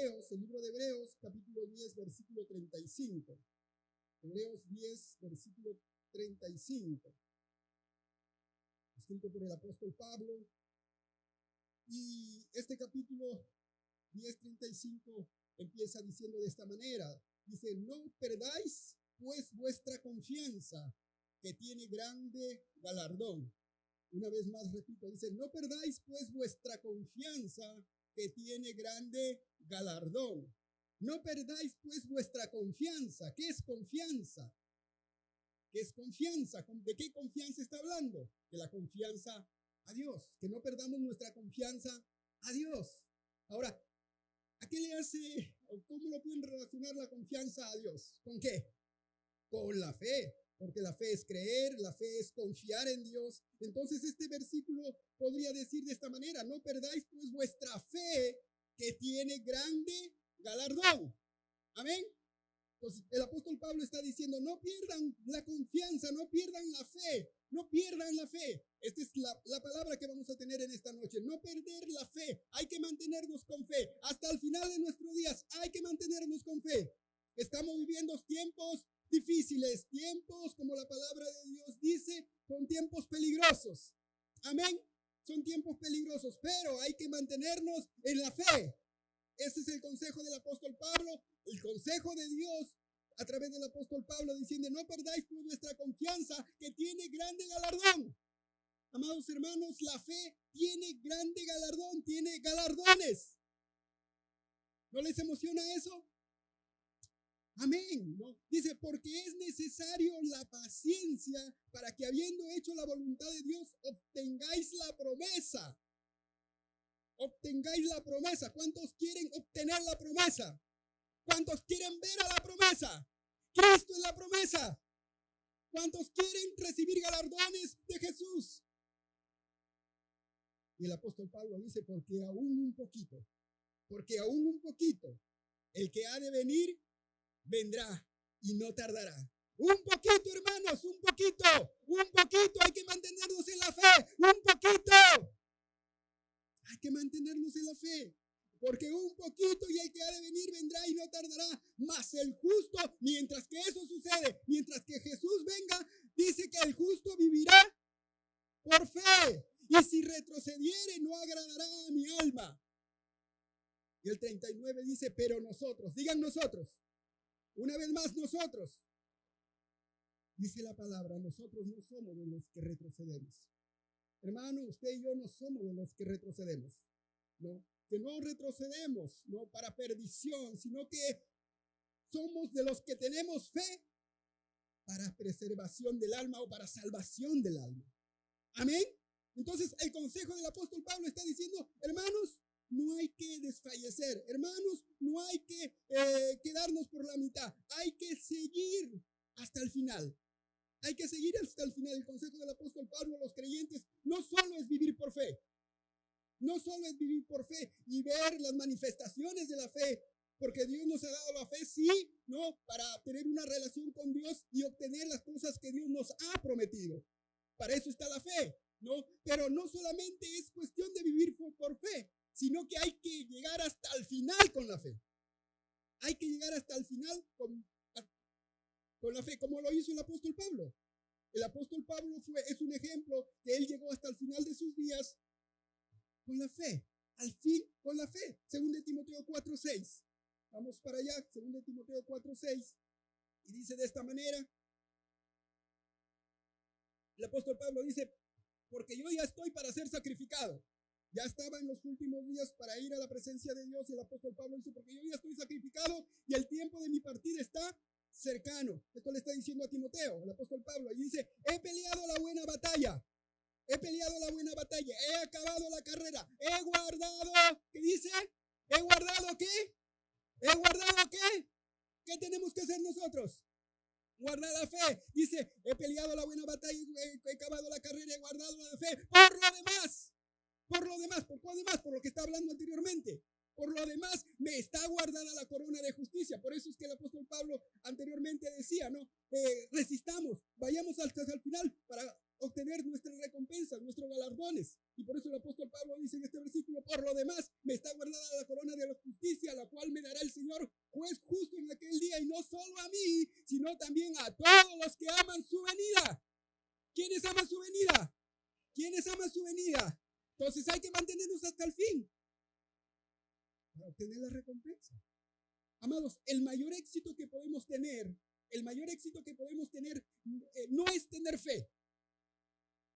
Hebreos, el libro de Hebreos, capítulo 10, versículo 35. Hebreos 10, versículo 35. Escrito por el apóstol Pablo. Y este capítulo 10:35 empieza diciendo de esta manera. Dice, no perdáis pues vuestra confianza, que tiene grande galardón. Una vez más repito, dice, no perdáis pues vuestra confianza, que tiene grande galardón. No perdáis pues vuestra confianza. ¿Qué es confianza? ¿Qué es confianza? ¿De qué confianza está hablando? De la confianza a Dios. Que no perdamos nuestra confianza a Dios. Ahora, ¿a qué le hace o cómo lo pueden relacionar la confianza a Dios? ¿Con qué? Con la fe. Porque la fe es creer, la fe es confiar en Dios. Entonces este versículo podría decir de esta manera, no perdáis pues vuestra fe, que tiene grande galardón. Amén. Entonces el apóstol Pablo está diciendo, no pierdan la confianza, no pierdan la fe, no pierdan la fe. Esta es la palabra que vamos a tener en esta noche, no perder la fe. Hay que mantenernos con fe. Hasta el final de nuestros días hay que mantenernos con fe. Estamos viviendo tiempos difíciles, tiempos, como la palabra de Dios dice, son tiempos peligrosos. Amén. Son tiempos peligrosos, pero hay que mantenernos en la fe. Ese es el consejo del apóstol Pablo, el consejo de Dios a través del apóstol Pablo, diciendo, no perdáis pues vuestra confianza, que tiene grande galardón. Amados hermanos, la fe tiene grande galardón, tiene galardones. ¿No les emociona eso? Amén, ¿no? Dice, porque es necesario la paciencia para que, habiendo hecho la voluntad de Dios, obtengáis la promesa. Obtengáis la promesa. ¿Cuántos quieren obtener la promesa? ¿Cuántos quieren ver a la promesa? Cristo es la promesa. ¿Cuántos quieren recibir galardones de Jesús? Y el apóstol Pablo dice, porque aún un poquito, el que ha de venir, vendrá y no tardará. Un poquito, hermanos, un poquito, hay que mantenernos en la fe, un poquito. Hay que mantenernos en la fe, porque un poquito y el que ha de venir vendrá y no tardará. Mas el justo, mientras que eso sucede, mientras que Jesús venga, dice que el justo vivirá por fe. Y si retrocediere, no agradará a mi alma. Y el 39 dice, pero nosotros, digan nosotros. Una vez más, nosotros. Dice la palabra, nosotros no somos de los que retrocedemos. Hermano, usted y yo no somos de los que retrocedemos. ¿No? Que no retrocedemos, no para perdición, sino que somos de los que tenemos fe para preservación del alma o para salvación del alma. Amén. Entonces, el consejo del apóstol Pablo está diciendo, hermanos, no hay que desfallecer, hermanos, no hay que quedarnos por la mitad, hay que seguir hasta el final. Hay que seguir hasta el final. El consejo del apóstol Pablo a los creyentes no solo es vivir por fe, no solo es vivir por fe y ver las manifestaciones de la fe, porque Dios nos ha dado la fe, sí, no, para tener una relación con Dios y obtener las cosas que Dios nos ha prometido. Para eso está la fe, ¿no? Pero no solamente es cuestión de vivir por fe, sino que hay que llegar hasta el final con la fe. Hay que llegar hasta el final con la fe, como lo hizo el apóstol Pablo. El apóstol Pablo es un ejemplo que él llegó hasta el final de sus días con la fe, al fin con la fe. 2 Timoteo 4:6. Vamos para allá, 2 Timoteo 4:6. Y dice de esta manera, el apóstol Pablo dice, porque yo ya estoy para ser sacrificado. Ya estaba en los últimos días para ir a la presencia de Dios, y el apóstol Pablo dice, porque yo ya estoy sacrificado y el tiempo de mi partida está cercano. Esto le está diciendo a Timoteo, el apóstol Pablo, y dice, he peleado la buena batalla, he acabado la carrera, he guardado, ¿qué dice? ¿He guardado qué? ¿Qué tenemos que hacer nosotros? Guardar la fe. Dice, he peleado la buena batalla, he acabado la carrera, he guardado la fe. Por lo que está hablando anteriormente. Por lo demás, me está guardada la corona de justicia. Por eso es que el apóstol Pablo anteriormente decía, ¿no? Resistamos, vayamos hasta el final para obtener nuestras recompensas, nuestros galardones. Y por eso el apóstol Pablo dice en este versículo: por lo demás, me está guardada la corona de la justicia, la cual me dará el Señor, juez justo en aquel día, y no solo a mí, sino también a todos los que aman su venida. ¿Quiénes aman su venida? ¿Quiénes aman su venida? Entonces hay que mantenernos hasta el fin para obtener la recompensa. Amados, el mayor éxito que podemos tener no es tener fe.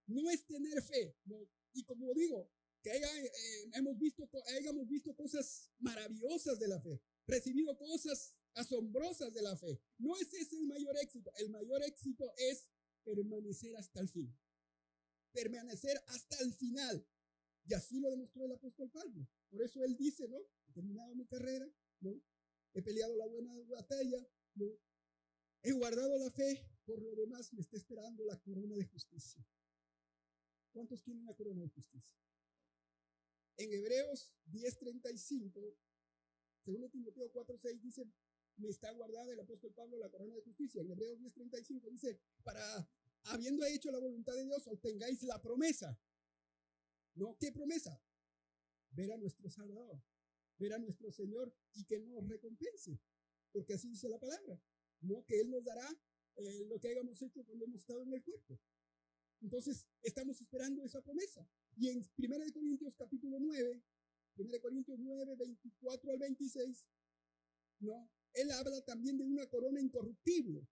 No es tener fe. No. Y como digo, que hayamos visto cosas maravillosas de la fe, recibido cosas asombrosas de la fe. No es ese el mayor éxito. El mayor éxito es permanecer hasta el fin. Permanecer hasta el final. Y así lo demostró el apóstol Pablo. Por eso él dice, ¿no? He terminado mi carrera, ¿no? He peleado la buena batalla, ¿no? He guardado la fe, por lo demás me está esperando la corona de justicia. ¿Cuántos quieren la corona de justicia? En Hebreos 10:35, según Timoteo 4:6, dice, me está guardada el apóstol Pablo la corona de justicia. En Hebreos 10:35 dice, para, habiendo hecho la voluntad de Dios, obtengáis la promesa. ¿No? ¿Qué promesa? Ver a nuestro Salvador, ver a nuestro Señor y que nos recompense. Porque así dice la palabra, ¿no? Que Él nos dará lo que hayamos hecho cuando hemos estado en el cuerpo. Entonces, estamos esperando esa promesa. Y en 1 Corintios capítulo 9, 1 Corintios 9, 24 al 26, ¿no? Él habla también de una corona incorruptible.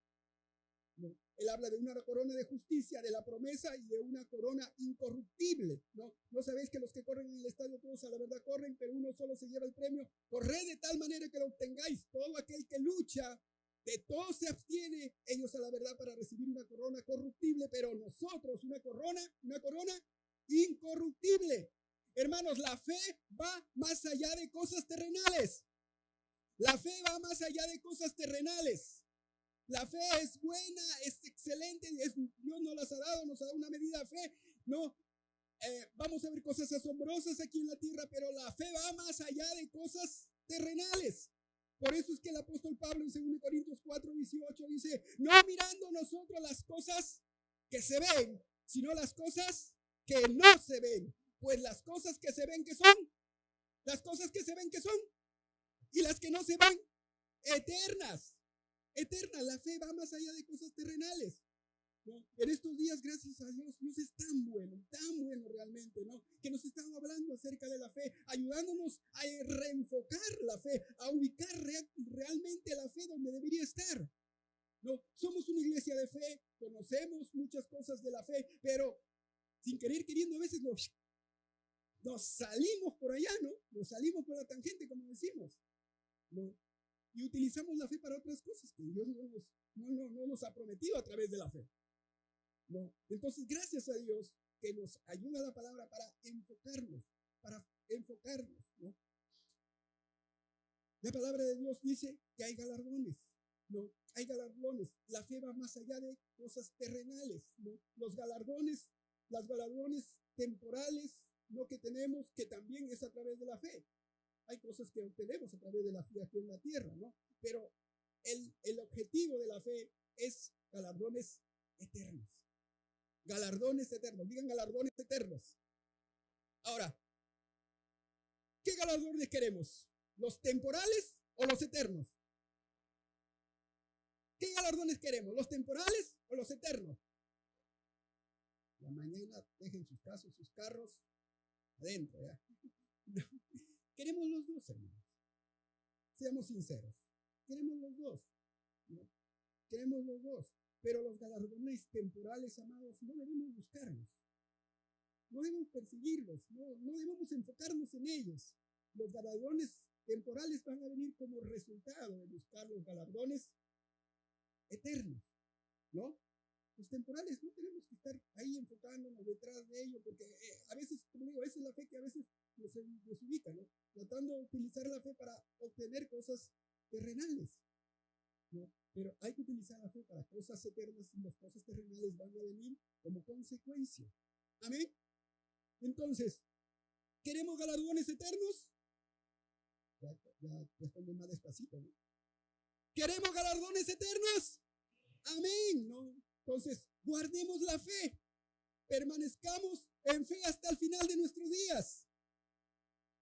¿No? Él habla de una corona de justicia, de la promesa y de una corona incorruptible. ¿No sabéis que los que corren en el estadio todos a la verdad corren, pero uno solo se lleva el premio? Corred de tal manera que lo obtengáis. Todo aquel que lucha, de todo se abstiene, ellos a la verdad para recibir una corona corruptible, pero nosotros una corona incorruptible. Hermanos, la fe va más allá de cosas terrenales. La fe va más allá de cosas terrenales. La fe es buena, es excelente, Dios nos las ha dado, nos ha dado una medida de fe. No, vamos a ver cosas asombrosas aquí en la tierra, pero la fe va más allá de cosas terrenales. Por eso es que el apóstol Pablo en 2 Corintios 4:18 dice, no mirando nosotros las cosas que se ven, sino las cosas que no se ven. Pues las cosas que se ven, ¿qué son? Las cosas que se ven, ¿qué son? Y las que no se ven, eternas. Eterna, la fe va más allá de cosas terrenales, ¿no? En estos días, gracias a Dios, Dios es tan bueno realmente, ¿no? Que nos está hablando acerca de la fe, ayudándonos a reenfocar la fe, a ubicar realmente la fe donde debería estar, ¿no? Somos una iglesia de fe, conocemos muchas cosas de la fe, pero sin querer queriendo a veces nos salimos por allá, ¿no? Nos salimos por la tangente, como decimos, ¿no? Y utilizamos la fe para otras cosas que Dios no nos ha prometido a través de la fe, ¿no? Entonces, gracias a Dios que nos ayuda la palabra para enfocarnos, ¿no? La palabra de Dios dice que hay galardones, ¿no? Hay galardones. La fe va más allá de cosas terrenales, ¿no? Los galardones temporales, ¿no? Que tenemos, que también es a través de la fe. Hay cosas que obtenemos a través de la fe aquí en la tierra, ¿no? Pero el objetivo de la fe es galardones eternos. Galardones eternos. Digan galardones eternos. Ahora, ¿qué galardones queremos? ¿Los temporales o los eternos? ¿Qué galardones queremos? ¿Los temporales o los eternos? La mañana dejen sus casos, sus carros adentro, ¿ya? Queremos los dos, hermanos. Seamos sinceros. Queremos los dos, ¿no? Queremos los dos. Pero los galardones temporales, amados, no debemos buscarlos. No debemos perseguirlos. No debemos enfocarnos en ellos. Los galardones temporales van a venir como resultado de buscar los galardones eternos, ¿no? Los temporales no tenemos que estar ahí enfocándonos detrás de ellos, porque a veces, como digo, esa es la fe que a veces nos desubica, ¿no? Tratando de utilizar la fe para obtener cosas terrenales, ¿no? Pero hay que utilizar la fe para cosas eternas y las cosas terrenales van a venir como consecuencia. Amén. Entonces, ¿queremos galardones eternos? Ya respondo más despacito, ¿no? ¿Queremos galardones eternos? Amén, ¿no? Entonces, guardemos la fe. permanezcamos en fe hasta el final de nuestros días.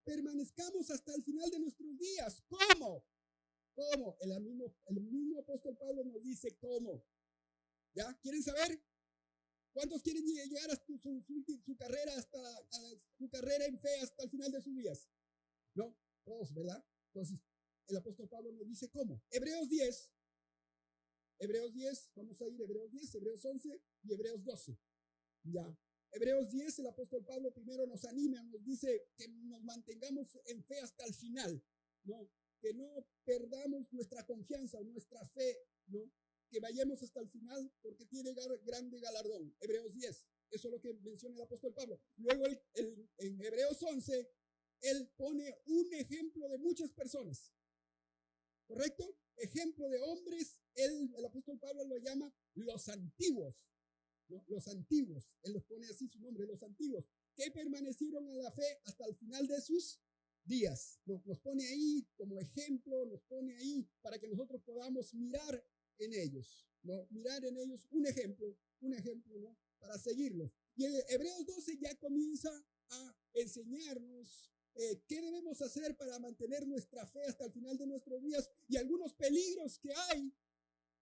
Permanezcamos hasta el final de nuestros días. ¿Cómo? ¿Cómo? El mismo apóstol Pablo nos dice cómo. ¿Ya? ¿Quieren saber? ¿Cuántos quieren llegar a su carrera su carrera en fe hasta el final de sus días? No, todos, ¿verdad? Entonces, el apóstol Pablo nos dice cómo. Hebreos 10, vamos a ir a Hebreos 10, Hebreos 11 y Hebreos 12. Ya. Hebreos 10, el apóstol Pablo primero nos anima, nos dice que nos mantengamos en fe hasta el final, ¿no? Que no perdamos nuestra confianza, nuestra fe, ¿no? Que vayamos hasta el final porque tiene grande galardón. Hebreos 10, eso es lo que menciona el apóstol Pablo. Luego en Hebreos 11, él pone un ejemplo de muchas personas, ¿correcto? Ejemplo de hombres, el apóstol Pablo lo llama los antiguos, ¿no? Los antiguos, él los pone así su nombre, los antiguos, que permanecieron en la fe hasta el final de sus días. Nos pone ahí como ejemplo, nos pone ahí para que nosotros podamos mirar en ellos, ¿no? Mirar en ellos un ejemplo, ¿no? Para seguirlos. Y el Hebreos 12 ya comienza a enseñarnos qué debemos hacer para mantener nuestra fe hasta el final de nuestros días y algunos peligros que hay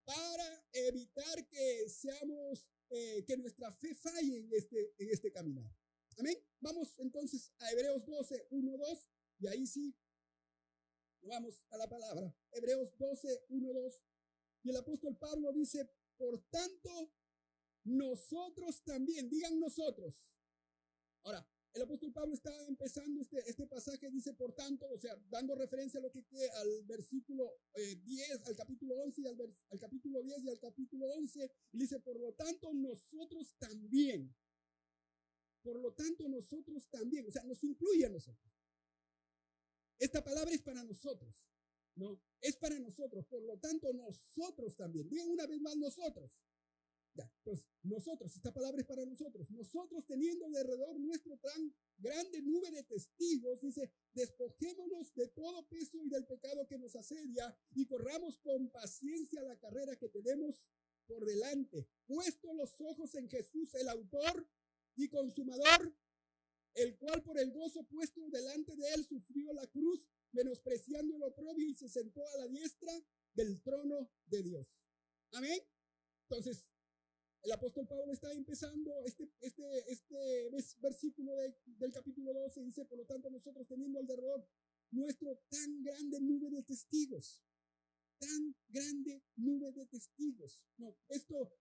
para evitar que que nuestra fe falle en este caminar. Amén. Vamos entonces a Hebreos 12, 1, 2, y ahí sí, vamos a la palabra. Hebreos 12, 1, 2. Y el apóstol Pablo dice, por tanto, nosotros también, digan nosotros. Ahora, el apóstol Pablo está empezando este pasaje, dice por tanto, o sea, dando referencia a lo que al versículo 10, al capítulo 11, y al capítulo 10 y al capítulo 11, y dice, por lo tanto, nosotros también. Por lo tanto, nosotros también, o sea, nos incluye a nosotros. Esta palabra es para nosotros, ¿no? Es para nosotros, por lo tanto, nosotros también. Digan una vez más nosotros. Ya, pues nosotros, esta palabra es para nosotros. Nosotros teniendo alrededor nuestro tan grande nube de testigos, dice, despojémonos de todo peso y del pecado que nos asedia y corramos con paciencia la carrera que tenemos por delante, puesto los ojos en Jesús, el autor y consumador, el cual por el gozo puesto delante de él sufrió la cruz, menospreciando el oprobio y se sentó a la diestra del trono de Dios. Amén. Entonces, el apóstol Pablo está empezando este versículo del capítulo 12, dice, por lo tanto nosotros teniendo alrededor nuestro tan grande nube de testigos, No, esto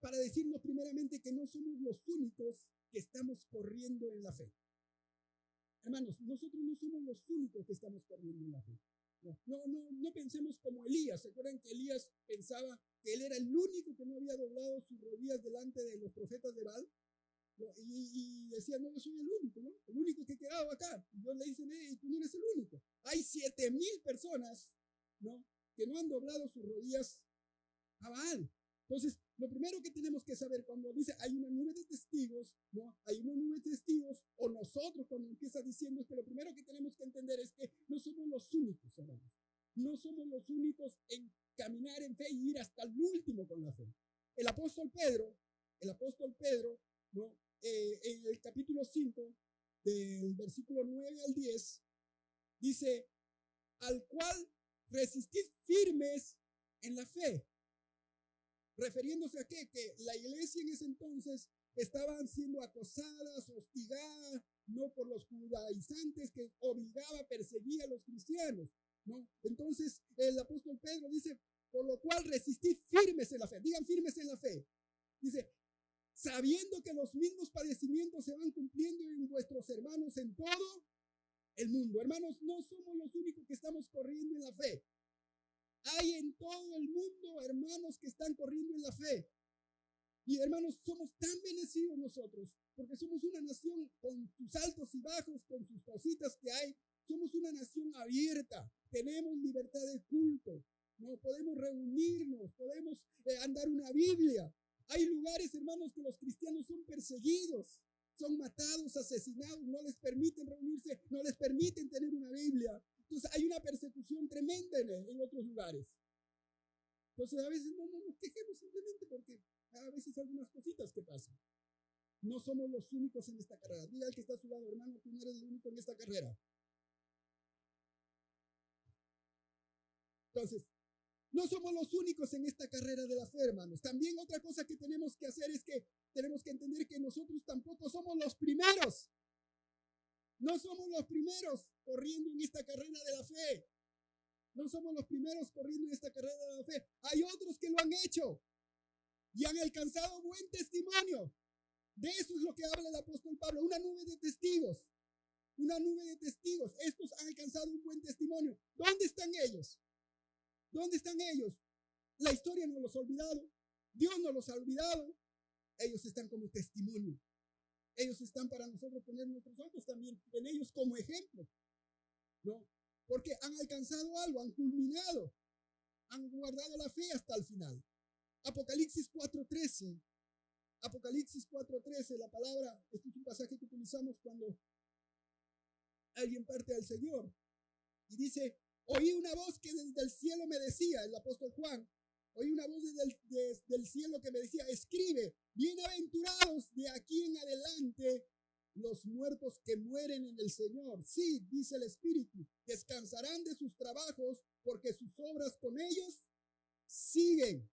para decirnos primeramente que no somos los únicos que estamos corriendo en la fe. Hermanos, nosotros no somos los únicos que estamos corriendo en la fe. No pensemos como Elías. ¿Se acuerdan que Elías pensaba que él era el único que no había doblado sus rodillas delante de los profetas de Baal? Y decía, no, yo soy el único, ¿no? El único que quedaba acá. Y Dios le dice, tú no eres el único. Hay 7,000 personas, ¿no?, que no han doblado sus rodillas a Baal. Entonces, lo primero que tenemos que saber cuando dice hay una nube de testigos, ¿no? Hay una nube de testigos, o nosotros cuando empieza diciendo es que lo primero que tenemos que entender es que no somos los únicos, hermanos. No somos los únicos en caminar en fe y ir hasta el último con la fe. El apóstol Pedro, ¿no? En el capítulo 5, del versículo 9 al 10, dice, al cual resistid firmes en la fe. Refiriéndose a qué? Que la iglesia en ese entonces estaban siendo acosadas, hostigadas, no por los judaizantes que obligaba, perseguía a los cristianos, ¿no? Entonces el apóstol Pedro dice, por lo cual resistid firmes en la fe. Digan firmes en la fe. Dice, sabiendo que los mismos padecimientos se van cumpliendo en vuestros hermanos en todo el mundo. Hermanos, no somos los únicos que estamos corriendo en la fe. Hay en todo el mundo hermanos que están corriendo en la fe. Y hermanos, somos tan bendecidos nosotros, porque somos una nación con sus altos y bajos, con sus cositas que hay. Somos una nación abierta, tenemos libertad de culto, no podemos reunirnos, podemos andar una Biblia. Hay lugares, hermanos, que los cristianos son perseguidos, son matados, asesinados, no les permiten reunirse, no les permiten tener una Biblia. Entonces hay una persecución tremenda en otros lugares. Entonces a veces no nos quejemos simplemente porque a veces hay algunas cositas que pasan. no somos los únicos en esta carrera. Diga al que está a su lado, hermano, tú no eres el único en esta carrera. Entonces, no somos los únicos en esta carrera de la fe, hermanos. También otra cosa que tenemos que hacer es que tenemos que entender que nosotros tampoco somos los primeros. No somos los primeros corriendo en esta carrera de la fe. No somos los primeros corriendo en esta carrera de la fe. Hay otros que lo han hecho y han alcanzado buen testimonio. De eso es lo que habla el apóstol Pablo, una nube de testigos. Una nube de testigos. Estos han alcanzado un buen testimonio. ¿Dónde están ellos? ¿Dónde están ellos? La historia no los ha olvidado. Dios no los ha olvidado. Ellos están como testimonio. Ellos están para nosotros poner nuestros ojos también en ellos como ejemplo. ¿No? Porque han alcanzado algo, han culminado, han guardado la fe hasta el final. Apocalipsis 4:13. Apocalipsis 4:13, la palabra, este es un pasaje que utilizamos cuando alguien parte al Señor. Y dice, oí una voz que desde el cielo me decía, el apóstol Juan, oí una voz desde el cielo que me decía, escribe, bienaventurados de aquí en adelante los muertos que mueren en el Señor. Sí, dice el Espíritu, descansarán de sus trabajos porque sus obras con ellos siguen.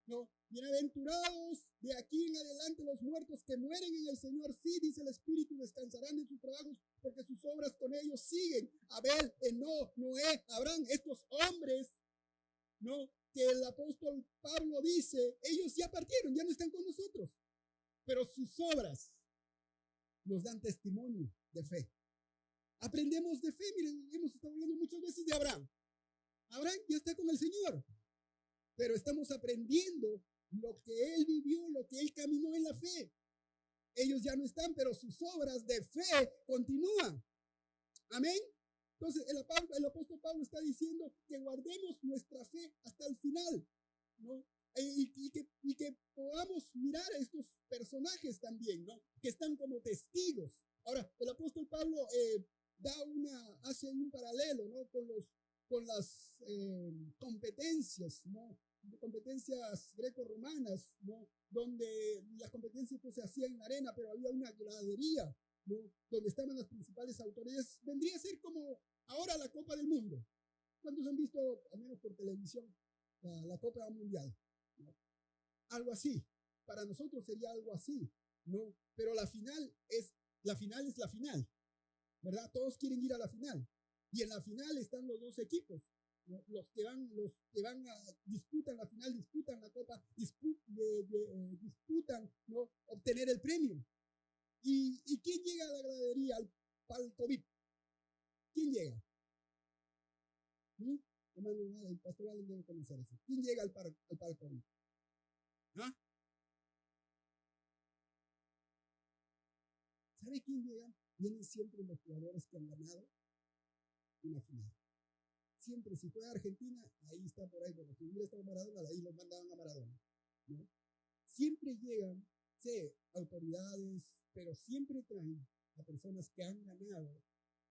No, bienaventurados de aquí en adelante los muertos que mueren en el Señor. Sí, dice el Espíritu, descansarán de sus trabajos porque sus obras con ellos siguen. Abel, Enoc, Noé, Abraham, estos hombres, ¿no? Que el apóstol Pablo dice, ellos ya partieron, ya no están con nosotros, pero sus obras nos dan testimonio de fe. Aprendemos de fe. Miren, hemos estado hablando muchas veces de Abraham. Abraham ya está con el Señor, pero estamos aprendiendo lo que él vivió, lo que él caminó en la fe. Ellos ya no están, pero sus obras de fe continúan. Amén. Entonces el apóstol Pablo está diciendo que guardemos nuestra fe hasta el final, ¿no? Y que podamos mirar a estos personajes también, ¿no? Que están como testigos. Ahora, el apóstol Pablo hace un paralelo, ¿no? Con las competencias, ¿no? Competencias greco-romanas, ¿no? Donde las competencias pues, se hacían en arena, pero había una gradería, ¿no? Donde estaban las principales autoridades. Vendría a ser como ahora la Copa del Mundo. ¿Cuántos han visto, al menos por televisión, la Copa Mundial? ¿No? Algo así. Para nosotros sería algo así, ¿no? Pero la final es la final, ¿verdad? Todos quieren ir a la final. Y en la final están los dos equipos. ¿No? Los que van disputan la final, disputan la copa, disputan, ¿no? Obtener el premio. ¿Y quién llega a la gradería, al palco VIP? ¿Quién llega? Hermano, el pastor Allen debe conocer eso. ¿Quién llega al palco VIP? ¿Ah? ¿Sabe quién llega? Vienen siempre los jugadores que han ganado una final. Siempre, si fue a Argentina, ahí está por ahí, porque si hubiera estado Maradona, ahí los mandaban a Maradona, ¿no? Siempre llegan, sí, autoridades, pero siempre traen a personas que han ganado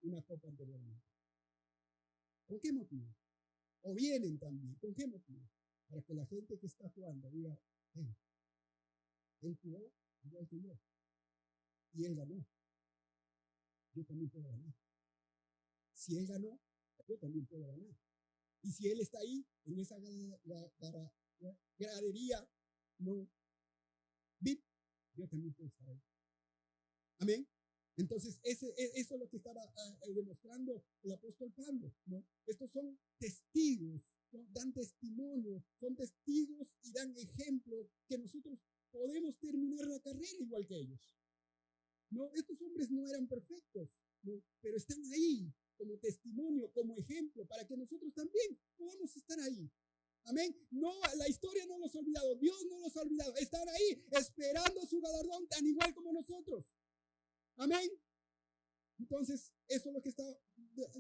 una copa anteriormente. ¿Con qué motivo? O vienen también, ¿con qué motivo? Para que la gente que está jugando diga, hey, él jugó igual que yo, y él ganó. Yo también puedo ganar. Si él ganó, yo también puedo ganar. Y si él está ahí, en esa gradería, no, VIP, yo también puedo estar ahí. Amén. Entonces, eso es lo que estaba demostrando el apóstol Pablo, ¿no? Estos son testigos, ¿no? Dan testimonio, son testigos y dan ejemplo que nosotros podemos terminar la carrera igual que ellos. No, estos hombres no eran perfectos, ¿no? Pero están ahí como testimonio, como ejemplo, para que nosotros también podamos estar ahí. Amén. No, la historia no los ha olvidado, Dios no los ha olvidado. Están ahí esperando su galardón tan igual como nosotros. Amén. Entonces, eso es lo que está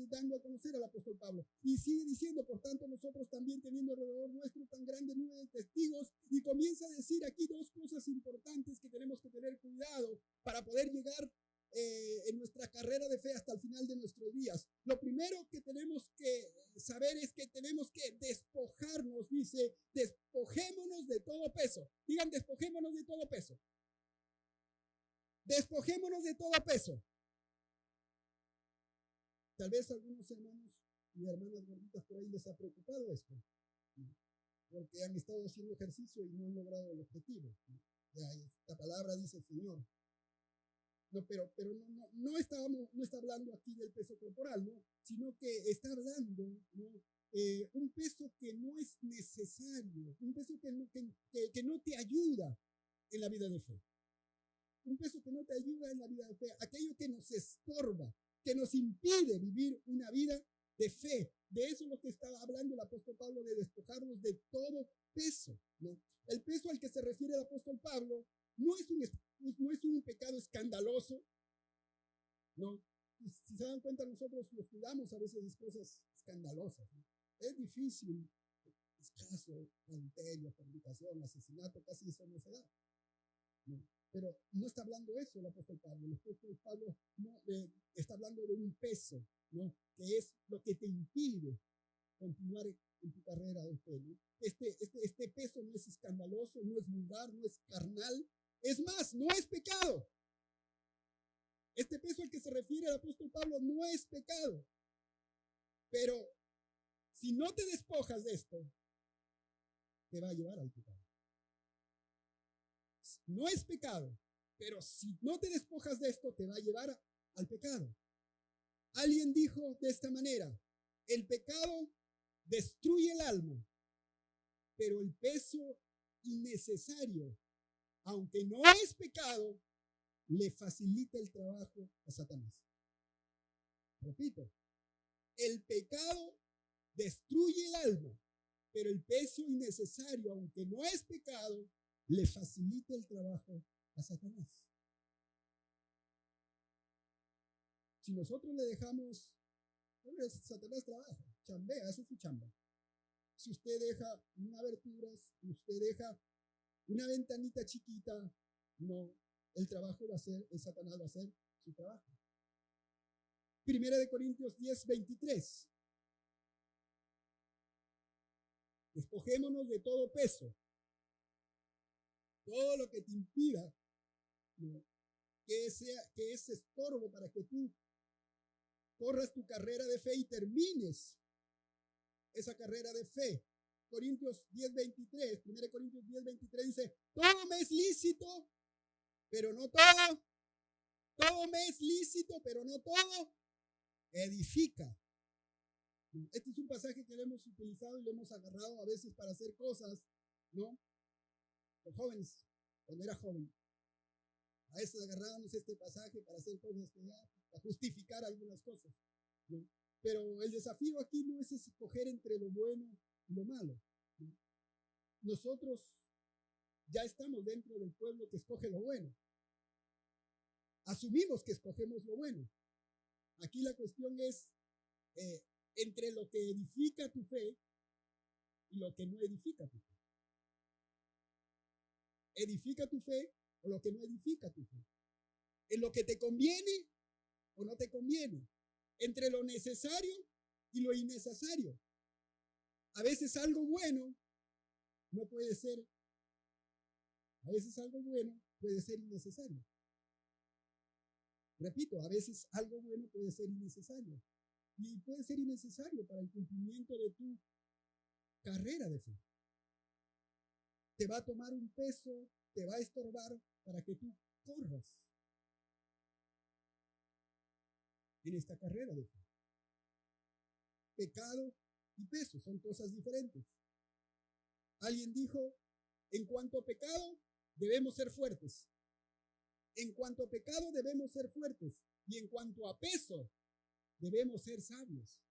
dando a conocer al apóstol Pablo. Y sigue diciendo, por tanto, nosotros también teniendo alrededor nuestro tan grande nube de testigos, y comienza a decir aquí dos cosas importantes que tenemos que tener cuidado para poder llegar en nuestra carrera de fe hasta el final de nuestros días. Lo primero que tenemos que saber es que tenemos que despojarnos, dice, despojémonos de todo peso. Digan, despojémonos de todo peso. Despojémonos de todo peso. Tal vez algunos hermanos y hermanas gorditas por ahí les ha preocupado esto, ¿no? Porque han estado haciendo ejercicio y no han logrado el objetivo, ¿no? Ya esta palabra dice el Señor. No, pero no está hablando aquí del peso corporal, ¿no? Sino que está hablando, ¿no? Un peso que no es necesario, un peso que no te ayuda en la vida de fe. Un peso que no te ayuda en la vida de fe, aquello que nos estorba, que nos impide vivir una vida de fe. De eso es lo que estaba hablando el apóstol Pablo, de despojarnos de todo peso, ¿no? El peso al que se refiere el apóstol Pablo no es un pecado escandaloso, ¿no? Si se dan cuenta, nosotros nos cuidamos a veces de cosas escandalosas, ¿no? Es difícil, escaso, adulterio, fornicación, asesinato, casi eso no se da, ¿no? Pero no está hablando eso el apóstol Pablo. El apóstol Pablo no, está hablando de un peso, ¿no? Que es lo que te impide continuar en tu carrera de fe, ¿no? Este peso no es escandaloso, no es vulgar, no es carnal. Es más, no es pecado. Este peso al que se refiere el apóstol Pablo no es pecado. Pero si no te despojas de esto, te va a llevar al pecado. No es pecado, pero si no te despojas de esto, te va a llevar al pecado. Alguien dijo de esta manera: el pecado destruye el alma, pero el peso innecesario, aunque no es pecado, le facilita el trabajo a Satanás. Repito, el pecado destruye el alma, pero el peso innecesario, aunque no es pecado, le facilita el trabajo a Satanás. Si nosotros le dejamos, Satanás trabaja, chambea, hace su chamba. Si usted deja una abertura, si usted deja una ventanita chiquita, no, el trabajo va a ser, el Satanás va a hacer su trabajo. Primera de Corintios 10:23. Despojémonos de todo peso, todo lo que te impida, ¿no?, que es estorbo para que tú corras tu carrera de fe y termines esa carrera de fe. Corintios 10:23, 1 Corintios 10:23 dice: todo me es lícito, pero no todo. Todo me es lícito, pero no todo edifica. Este es un pasaje que lo hemos utilizado y lo hemos agarrado a veces para hacer cosas, ¿no? Los jóvenes, cuando era joven, a veces agarrábamos este pasaje para hacer cosas que ya, para justificar algunas cosas, ¿no? Pero el desafío aquí no es escoger entre lo bueno y lo malo, ¿no? Nosotros ya estamos dentro del pueblo que escoge lo bueno. Asumimos que escogemos lo bueno. Aquí la cuestión es entre lo que edifica tu fe y lo que no edifica tu fe. ¿Edifica tu fe o lo que no edifica tu fe? ¿En lo que te conviene o no te conviene? Entre lo necesario y lo innecesario. A veces algo bueno no puede ser, a veces algo bueno puede ser innecesario. Repito, a veces algo bueno puede ser innecesario. Y puede ser innecesario para el cumplimiento de tu carrera de fe. Te va a tomar un peso, te va a estorbar para que tú corras en esta carrera de fe. Pecado y peso son cosas diferentes. Alguien dijo: en cuanto a pecado, debemos ser fuertes. En cuanto a pecado, debemos ser fuertes. Y en cuanto a peso, debemos ser sabios.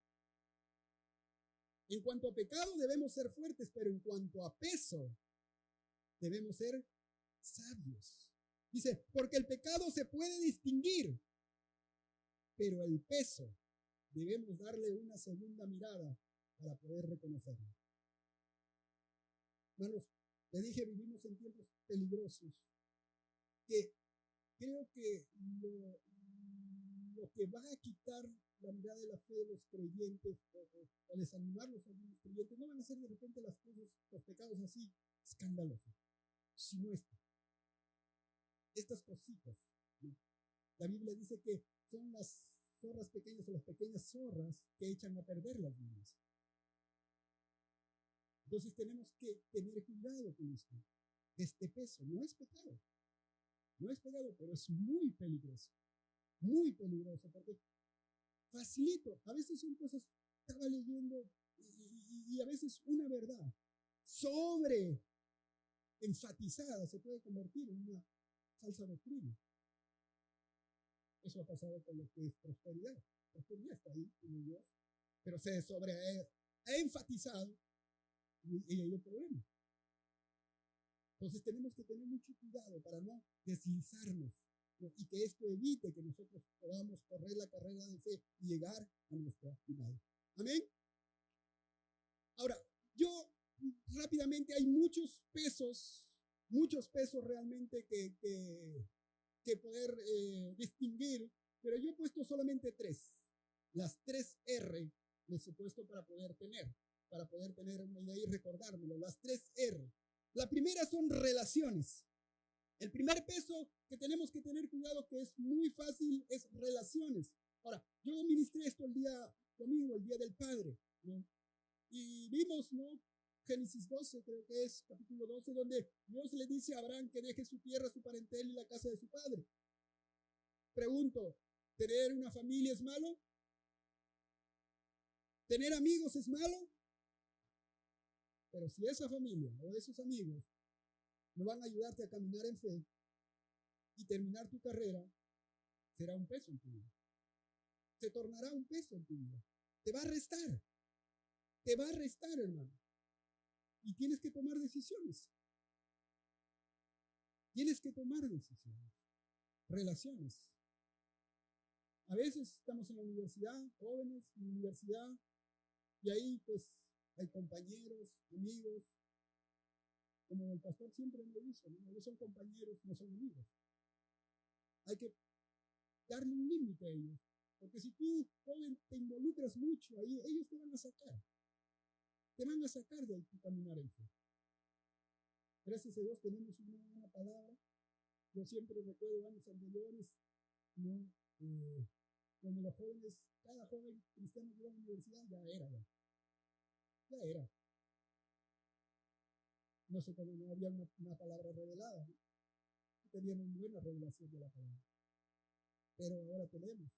En cuanto a pecado, debemos ser fuertes, pero en cuanto a peso, debemos ser sabios. Dice, porque el pecado se puede distinguir, pero el peso debemos darle una segunda mirada para poder reconocerlo. Hermanos, te dije, vivimos en tiempos peligrosos, que creo que lo que va a quitar la mirada de la fe de los creyentes o desanimarlos a algunos creyentes no van a ser de repente las cosas, los pecados así escandalosos, sino estas cositas La Biblia dice que son las zorras pequeñas o las pequeñas zorras que echan a perder las vidas. Entonces tenemos que tener cuidado con esto. Este peso no es pecado. No es pecado, pero es muy peligroso. Muy peligroso, porque facilito. A veces son cosas, estaba leyendo, y a veces una verdad sobre enfatizada se puede convertir en una falsa doctrina. Eso ha pasado con lo que es prosperidad. Prosperidad está ahí en Dios, pero se sobre ha enfatizado y hay un problema. Entonces tenemos que tener mucho cuidado para no deslizarnos, ¿no? Y que esto evite que nosotros podamos correr la carrera de fe y llegar a nuestra final. Amén. Ahora, yo rápidamente hay muchos pesos realmente que poder distinguir, pero yo he puesto solamente 3. Las 3 R les he puesto para poder tener una idea y recordármelo. Las 3 R. La primera son relaciones. El primer peso que tenemos que tener cuidado, que es muy fácil, es relaciones. Ahora, yo ministré esto el día domingo, el Día del Padre, ¿no? Y vimos, ¿no? Génesis 12, creo que es capítulo 12, donde Dios le dice a Abraham que deje su tierra, su parentela y la casa de su padre. Pregunto, ¿tener una familia es malo? ¿Tener amigos es malo? Pero si esa familia o esos amigos no van a ayudarte a caminar en fe y terminar tu carrera, será un peso en tu vida. Se tornará un peso en tu vida. Te va a restar. Te va a restar, hermano. Y tienes que tomar decisiones. Tienes que tomar decisiones. Relaciones. A veces estamos en la universidad, jóvenes en la universidad, y ahí pues hay compañeros, amigos. Como el pastor siempre me dice, ¿no? Ellos son compañeros, no son amigos. Hay que darle un límite a ellos. Porque si tú, joven, te involucras mucho ahí, ellos te van a sacar. Te van a sacar de tu caminar en fe. Gracias a Dios tenemos una buena palabra. Yo siempre recuerdo años anteriores, ¿no? Cuando los jóvenes, cada joven cristiano que iba a la universidad, ya era. No sé cómo no había una palabra revelada, ¿no? Tenían una buena revelación de la palabra. Pero ahora tenemos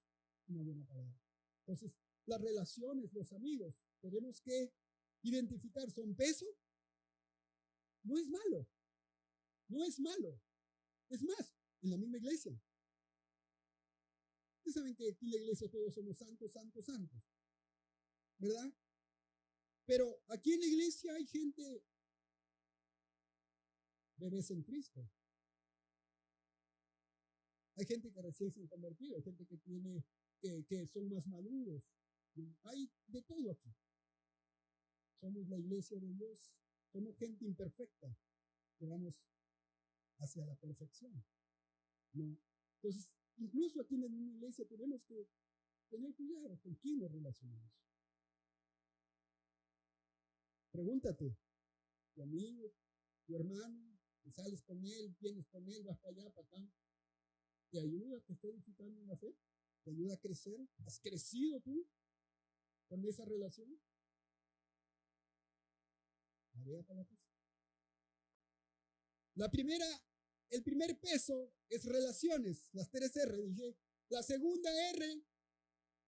una buena palabra. Entonces, las relaciones, los amigos, tenemos que identificar, ¿son peso? No es malo. No es malo. Es más, en la misma iglesia. Ustedes saben que aquí en la iglesia todos somos santos, santos, santos. ¿Verdad? Pero aquí en la iglesia hay gente bebés en Cristo. Hay gente que recién se han convertido, hay gente que son más maduros. Hay de todo aquí. Somos la iglesia de Dios, somos gente imperfecta, que vamos hacia la perfección, ¿no? Entonces, incluso aquí en la iglesia tenemos que tener cuidado con quién nos relacionamos. Pregúntate, tu amigo, tu hermano, que sales con él, vienes con él, vas para allá, para acá, ¿te ayuda? ¿Te está edificando en la fe? ¿Te ayuda a crecer? ¿Has crecido tú con esa relación? El primer peso es relaciones, las 3 R, dije. La segunda R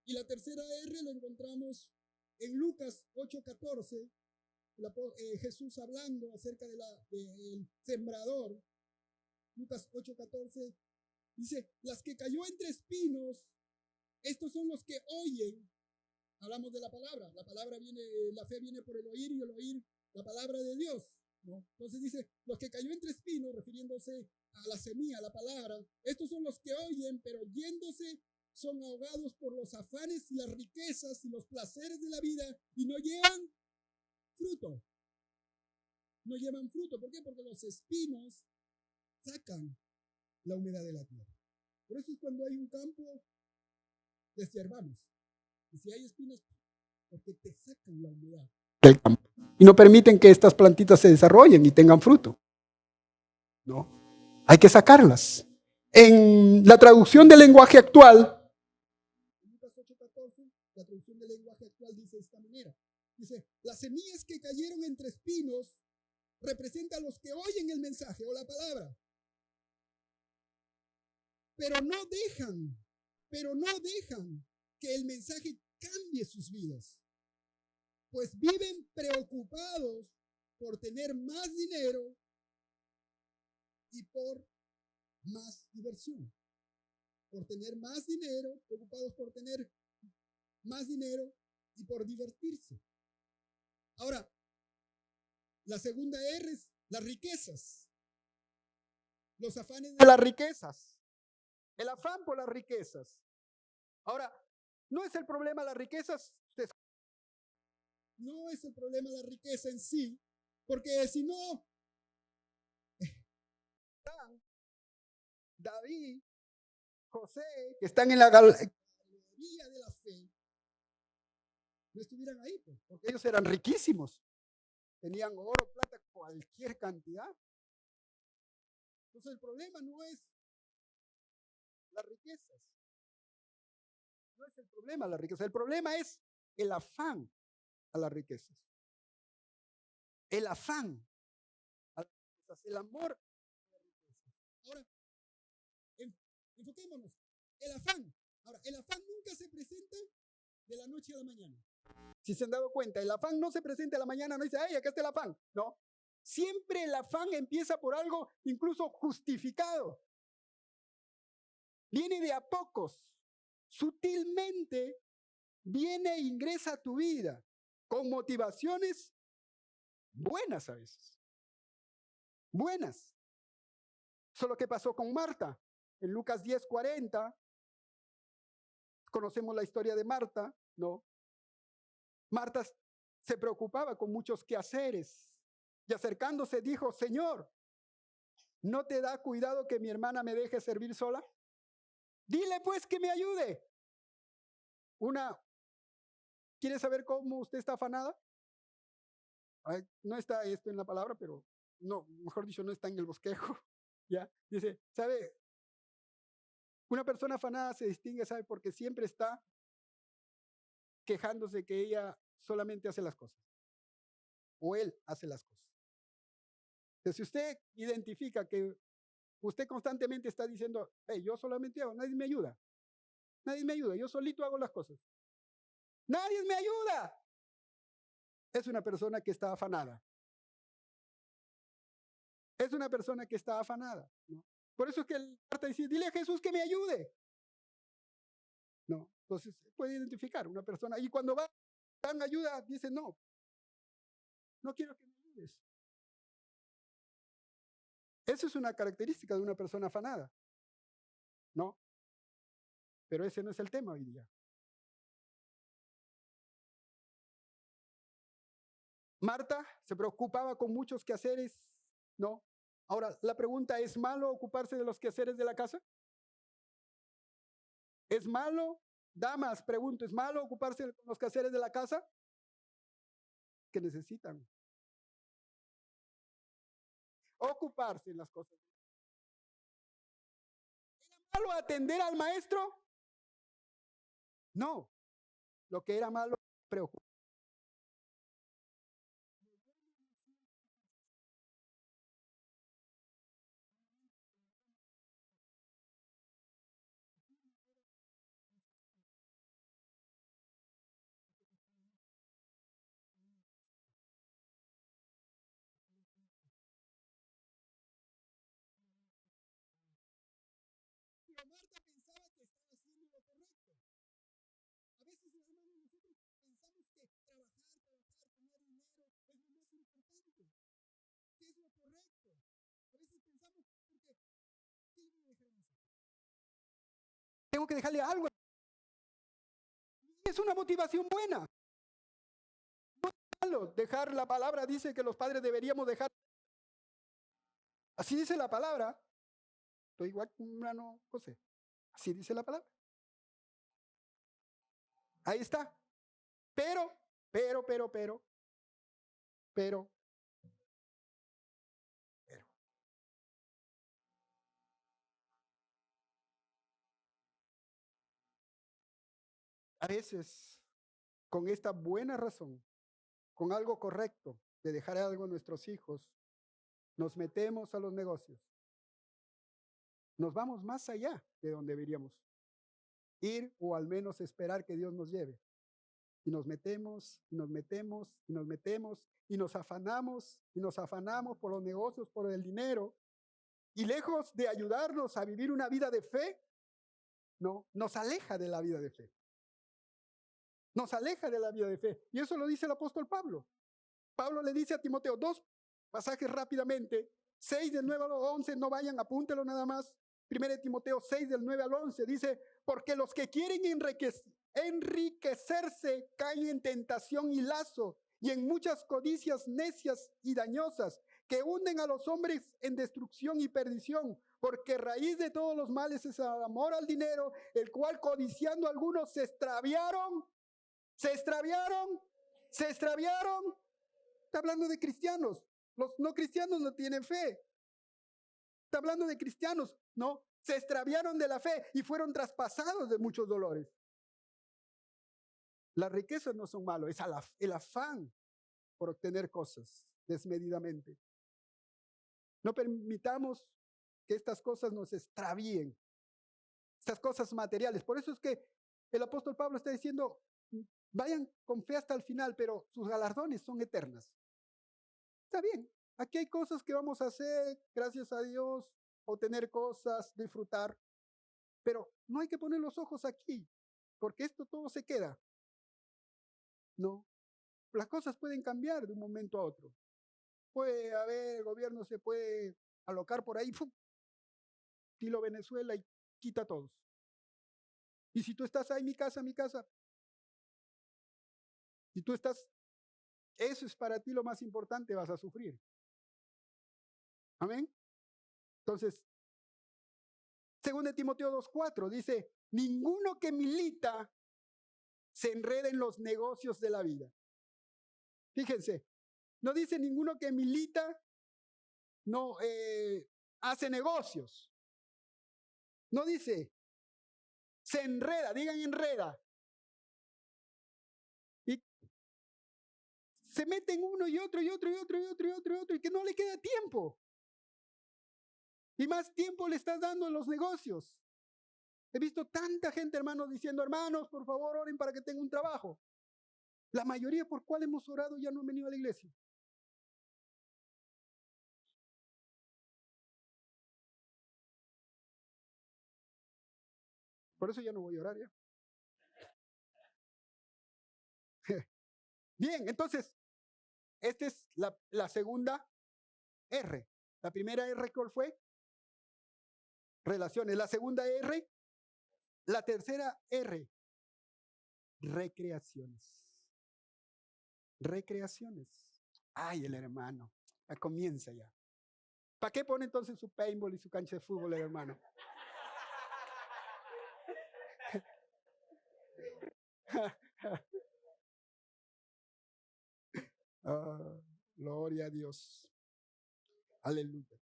y la tercera R lo encontramos en Lucas 8:14, Jesús hablando acerca del sembrador. Lucas 8:14 dice, las que cayó entre espinos, estos son los que oyen. Hablamos de la palabra viene, la fe viene por el oír y el oír la palabra de Dios, ¿no? Entonces dice, los que cayó entre espinos, refiriéndose a la semilla, a la palabra, estos son los que oyen, pero yéndose son ahogados por los afanes y las riquezas y los placeres de la vida y no llevan fruto. No llevan fruto. ¿Por qué? Porque los espinos sacan la humedad de la tierra. Por eso es cuando hay un campo, deshiervamos. Y si hay espinos, porque te sacan la humedad del campo y no permiten que estas plantitas se desarrollen y tengan fruto. No, hay que sacarlas. En la traducción del lenguaje actual, Lucas 8:14, la traducción del lenguaje actual dice de esta manera. Dice, las semillas que cayeron entre espinos representan a los que oyen el mensaje o la palabra, pero no dejan que el mensaje cambie sus vidas, pues viven preocupados por tener más dinero y por más diversión. Por tener más dinero, preocupados por tener más dinero y por divertirse. Ahora, la segunda R es las riquezas. Los afanes de las riquezas. El afán por las riquezas. Ahora, no es el problema las riquezas. No es el problema la riqueza en sí, porque si no, David, José, que están en la galería de la fe, no estuvieran ahí, pues, porque ellos eran riquísimos. Tenían oro, plata, cualquier cantidad. Entonces el problema no es las riquezas. No es el problema la riqueza. El problema es el afán a las riquezas. El afán a las riquezas. El amor a las riquezas. Ahora, enfoquémonos. El afán. Ahora, el afán nunca se presenta de la noche a la mañana. Si se han dado cuenta, el afán no se presenta a la mañana, no dice, ay, acá está el afán. No. Siempre el afán empieza por algo incluso justificado. Viene de a pocos. Sutilmente viene e ingresa a tu vida con motivaciones buenas a veces. Buenas. Eso es lo que pasó con Marta. En Lucas 10:40, conocemos la historia de Marta, ¿no? Marta se preocupaba con muchos quehaceres y acercándose dijo, Señor, ¿no te da cuidado que mi hermana me deje servir sola? Dile pues que me ayude. ¿Quiere saber cómo usted está afanada? Ay, no está esto en la palabra, pero no, mejor dicho, no está en el bosquejo. ¿Ya? Dice, ¿sabe? Una persona afanada se distingue, ¿sabe? Porque siempre está quejándose que ella solamente hace las cosas. O él hace las cosas. Entonces, si usted identifica que usted constantemente está diciendo, hey, yo solamente hago, nadie me ayuda. Nadie me ayuda, yo solito hago las cosas. Nadie me ayuda. Es una persona que está afanada. Es una persona que está afanada, ¿no? Por eso es que el carta dice, dile a Jesús que me ayude. No, entonces puede identificar una persona. Y cuando dan ayuda, dice, no quiero que me ayudes. Esa es una característica de una persona afanada, ¿no? Pero ese no es el tema hoy día. Marta se preocupaba con muchos quehaceres, ¿no? Ahora, la pregunta, ¿es malo ocuparse de los quehaceres de la casa? ¿Es malo? Damas, pregunto, ¿es malo ocuparse de los quehaceres de la casa? Que necesitan. Ocuparse en las cosas. ¿Era malo atender al maestro? No. Lo que era malo, preocuparse. Pero Marta pensaba que estaba haciendo lo correcto. A veces, hermanos, nosotros pensamos que trabajar, tener dinero es lo más importante. ¿Qué es lo correcto? A veces pensamos, porque ¿qué le voy a dejar a mis hijos? Tengo que dejarle algo. Y es una motivación buena. No es malo dejar la palabra, dice que los padres deberíamos dejar. Así dice la palabra. Estoy igual que un hermano José. Así dice la palabra. Ahí está. Pero, A veces, con esta buena razón, con algo correcto de dejar algo a nuestros hijos, nos metemos a los negocios. Nos vamos más allá de donde deberíamos ir o al menos esperar que Dios nos lleve. Y nos metemos, y nos metemos, y nos metemos, y nos afanamos por los negocios, por el dinero. Y lejos de ayudarnos a vivir una vida de fe, no, nos aleja de la vida de fe. Nos aleja de la vida de fe. Y eso lo dice el apóstol Pablo. Pablo le dice a Timoteo, 2 pasajes rápidamente, 6 del 9 al 11, no vayan, apúntelo nada más. 1 Timoteo 6 del 9 al 11 dice, porque los que quieren enriquecerse caen en tentación y lazo y en muchas codicias necias y dañosas que hunden a los hombres en destrucción y perdición, porque raíz de todos los males es el amor al dinero, el cual codiciando algunos se extraviaron. Está hablando de cristianos. Los no cristianos no tienen fe. Está hablando de cristianos, ¿no? Se extraviaron de la fe y fueron traspasados de muchos dolores. Las riquezas no son malos, es el afán por obtener cosas desmedidamente. No permitamos que estas cosas nos extravíen, estas cosas materiales. Por eso es que el apóstol Pablo está diciendo, vayan con fe hasta el final, pero sus galardones son eternas. Está bien, aquí hay cosas que vamos a hacer, gracias a Dios, obtener cosas, disfrutar, pero no hay que poner los ojos aquí, porque esto todo se queda. No, las cosas pueden cambiar de un momento a otro. Puede haber, el gobierno se puede alocar por ahí, ¡fum!, estilo Venezuela, y quita a todos. Y si tú estás ahí, mi casa, si tú estás, eso es para ti lo más importante, vas a sufrir. Amén. Entonces, 2 Timoteo 2:4 dice, ninguno que milita se enreda en los negocios de la vida. Fíjense, no dice ninguno que milita, no hace negocios. No dice, se enreda, digan enreda. Y se mete en uno y otro, y que no le queda tiempo. Y más tiempo le estás dando en los negocios. He visto tanta gente, hermanos, diciendo, hermanos, por favor, oren para que tenga un trabajo. La mayoría por cual hemos orado ya no han venido a la iglesia. Por eso ya no voy a orar ya. Bien, entonces, esta es la segunda R. La primera R, ¿cuál fue? Relaciones. La segunda R. La tercera R. Recreaciones. Ay, el hermano. Ya comienza ya. ¿Para qué pone entonces su paintball y su cancha de fútbol, el hermano? Gloria a Dios. Aleluya.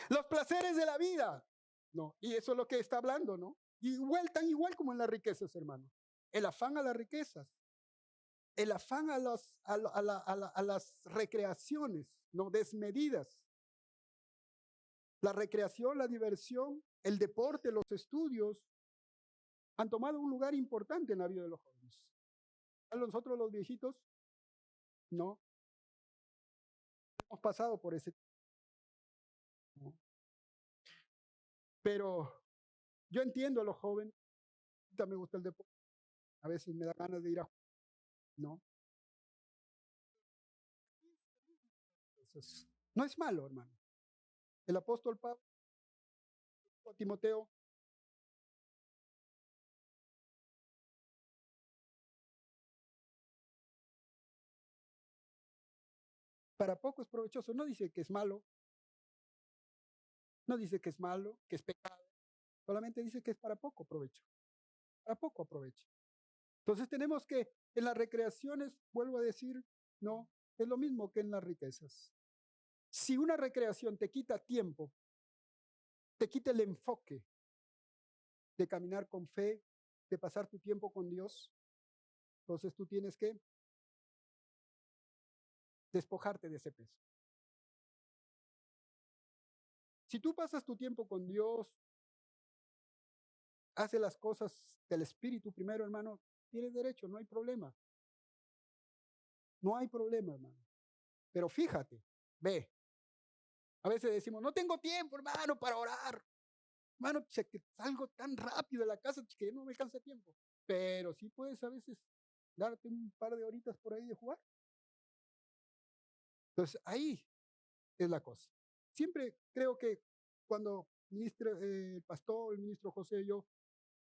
Los placeres de la vida. No, y eso es lo que está hablando, ¿no? Tan igual como en las riquezas, hermano. El afán a las riquezas. El afán a las recreaciones, no desmedidas. La recreación, la diversión, el deporte, los estudios han tomado un lugar importante en la vida de los jóvenes. ¿A nosotros los viejitos? No. Hemos pasado por ese. No. Pero yo entiendo a los jóvenes. Me gusta el deporte. A veces me da ganas de ir a. No. Entonces, no es malo, hermano. El apóstol Pablo, Timoteo, para poco es provechoso. No dice que es malo. No dice que es malo, que es pecado. Solamente dice que es para poco provecho. Para poco aprovecho. Entonces tenemos que en las recreaciones, vuelvo a decir, no, es lo mismo que en las riquezas. Si una recreación te quita tiempo, te quita el enfoque de caminar con fe, de pasar tu tiempo con Dios, entonces tú tienes que despojarte de ese peso. Si tú pasas tu tiempo con Dios, hace las cosas del Espíritu primero, hermano, tienes derecho, no hay problema. No hay problema, hermano. Pero fíjate, ve. A veces decimos, no tengo tiempo, hermano, para orar. Hermano, que salgo tan rápido de la casa que no me alcanza tiempo. Pero sí puedes a veces darte un par de horitas por ahí de jugar. Entonces, ahí es la cosa. Siempre creo que cuando el pastor, el ministro José y yo,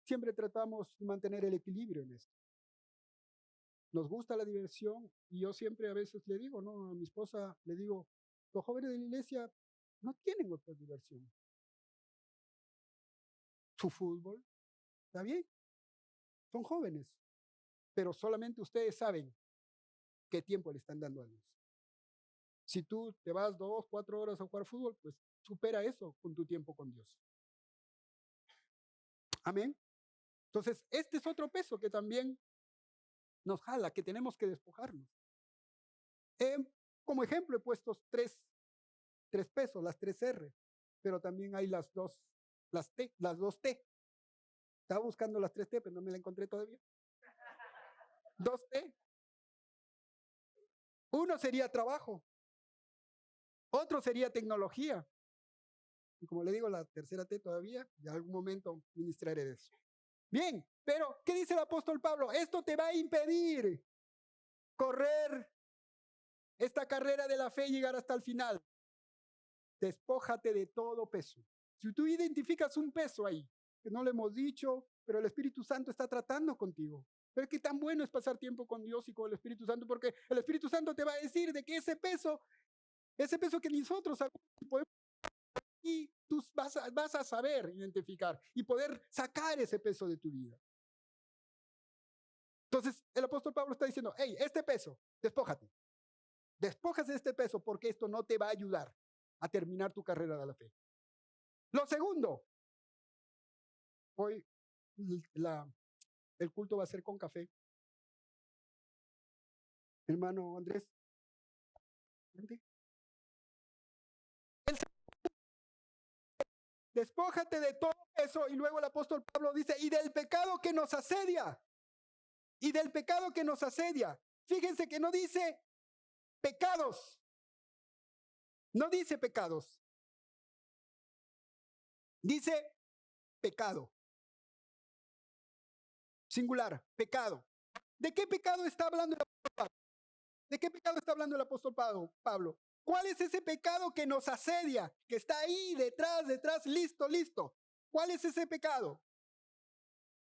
siempre tratamos de mantener el equilibrio en esto. Nos gusta la diversión y yo siempre a veces le digo, ¿no? A mi esposa le digo, los jóvenes de la iglesia no tienen otra diversión. Su fútbol, ¿está bien? Son jóvenes, pero solamente ustedes saben qué tiempo le están dando a Dios. Si tú te vas 2, 4 horas a jugar fútbol, pues supera eso con tu tiempo con Dios. Amén. Entonces, este es otro peso que también nos jala, que tenemos que despojarnos. Como ejemplo he puesto tres pesos, las 3 R, pero también hay las dos T. Estaba buscando las 3 T, pero no me la encontré todavía. 2 T. Uno sería trabajo, otro sería tecnología. Y como le digo, la tercera T todavía, en algún momento ministraré de eso. Bien, pero ¿qué dice el apóstol Pablo? Esto te va a impedir correr esta carrera de la fe y llegar hasta el final. Despójate de todo peso. Si tú identificas un peso ahí, que no lo hemos dicho, pero el Espíritu Santo está tratando contigo. Pero qué tan bueno es pasar tiempo con Dios y con el Espíritu Santo, porque el Espíritu Santo te va a decir de que ese peso que nosotros podemos, y tú vas a saber identificar y poder sacar ese peso de tu vida. Entonces, el apóstol Pablo está diciendo, hey, este peso, despójate. Despójate de este peso porque esto no te va a ayudar a terminar tu carrera de la fe. Lo segundo, hoy el culto va a ser con café. Hermano Andrés. Despójate de todo eso y luego el apóstol Pablo dice, y del pecado que nos asedia. Y del pecado que nos asedia. Fíjense que no dice pecados. No dice pecados. Dice pecado. Singular, pecado. ¿De qué pecado está hablando el apóstol Pablo? ¿De qué pecado está hablando el apóstol Pablo? ¿Cuál es ese pecado que nos asedia? Que está ahí, detrás, listo. ¿Cuál es ese pecado?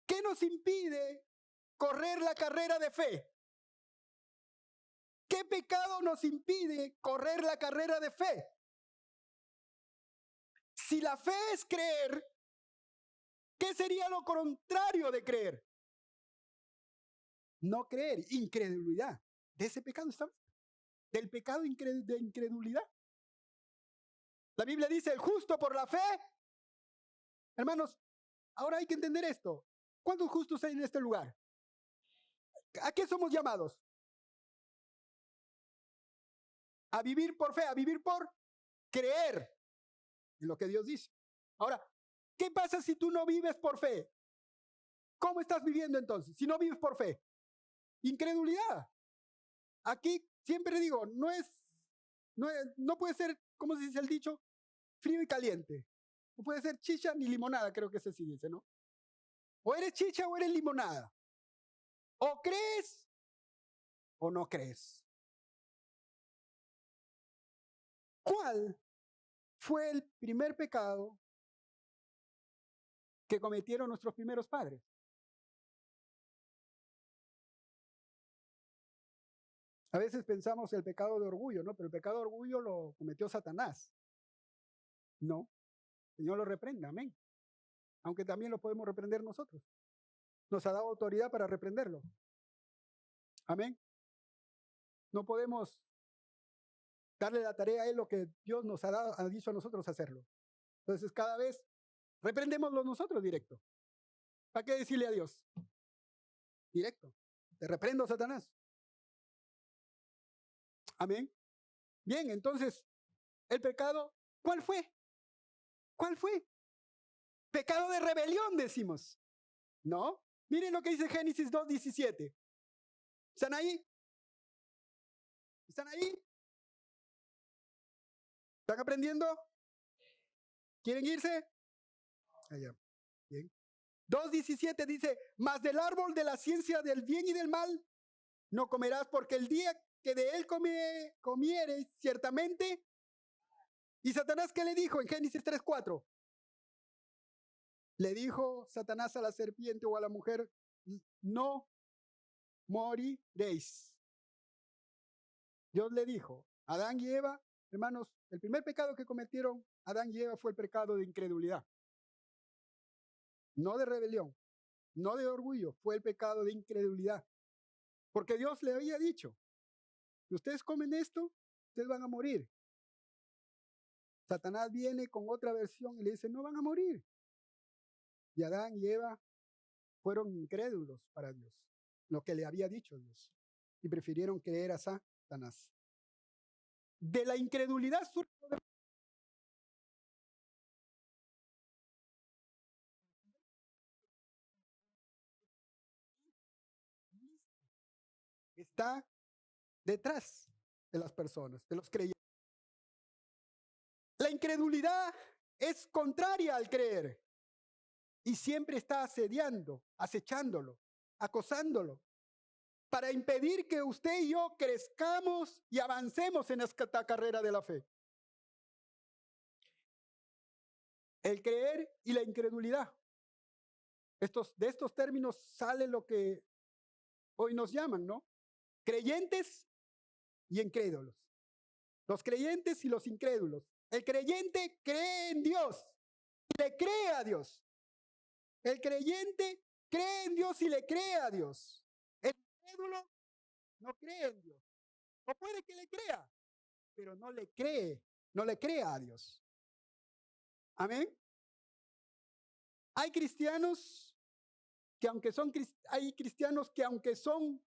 ¿Qué nos impide correr la carrera de fe? ¿Qué pecado nos impide correr la carrera de fe? Si la fe es creer, ¿qué sería lo contrario de creer? No creer, incredulidad. De ese pecado estamos. Del pecado de incredulidad. La Biblia dice, el justo por la fe. Hermanos, ahora hay que entender esto. ¿Cuántos justos hay en este lugar? ¿A qué somos llamados? A vivir por fe, a vivir por creer en lo que Dios dice. Ahora, ¿qué pasa si tú no vives por fe? ¿Cómo estás viviendo entonces? Si no vives por fe. Incredulidad. Aquí siempre digo, no puede ser, ¿cómo se dice el dicho? Frío y caliente. No puede ser chicha ni limonada, creo que ese sí dice, ¿no? O eres chicha o eres limonada. O crees o no crees. ¿Cuál fue el primer pecado que cometieron nuestros primeros padres? A veces pensamos el pecado de orgullo, ¿no? Pero el pecado de orgullo lo cometió Satanás. No, el Señor lo reprenda, amén. Aunque también lo podemos reprender nosotros. Nos ha dado autoridad para reprenderlo. Amén. No podemos darle la tarea a Él lo que Dios nos ha dicho a nosotros hacerlo. Entonces cada vez reprendémoslo nosotros directo. ¿Para qué decirle a Dios? Directo. Te reprendo, Satanás. Amén. Bien, entonces, el pecado, ¿cuál fue? ¿Cuál fue? Pecado de rebelión, decimos. ¿No? Miren lo que dice Génesis 2:17. ¿Están ahí? ¿Están ahí? ¿Están aprendiendo? ¿Quieren irse? Allá. Bien. 2:17 dice, mas del árbol de la ciencia del bien y del mal no comerás, porque el día que de él comieres, ciertamente. ¿Y Satanás qué le dijo en Génesis 3:4? Le dijo Satanás a la serpiente o a la mujer, no moriréis. Dios le dijo, Adán y Eva, hermanos, el primer pecado que cometieron Adán y Eva fue el pecado de incredulidad. No de rebelión, no de orgullo, fue el pecado de incredulidad. Porque Dios le había dicho, si ustedes comen esto, ustedes van a morir. Satanás viene con otra versión y le dice, no van a morir. Y Adán y Eva fueron incrédulos para Dios, lo que le había dicho Dios, y prefirieron creer a Satanás. De la incredulidad surge está detrás de las personas, de los creyentes. La incredulidad es contraria al creer y siempre está asediando, acechándolo, acosándolo, para impedir que usted y yo crezcamos y avancemos en esta carrera de la fe. El creer y la incredulidad. De estos términos sale lo que hoy nos llaman, ¿no? Creyentes y incrédulos. Los creyentes y los incrédulos. El creyente cree en Dios y le cree a Dios. El creyente cree en Dios y le cree a Dios. El incrédulo no cree en Dios. O puede que le crea, pero no le cree a Dios. Amén. Hay cristianos que aunque son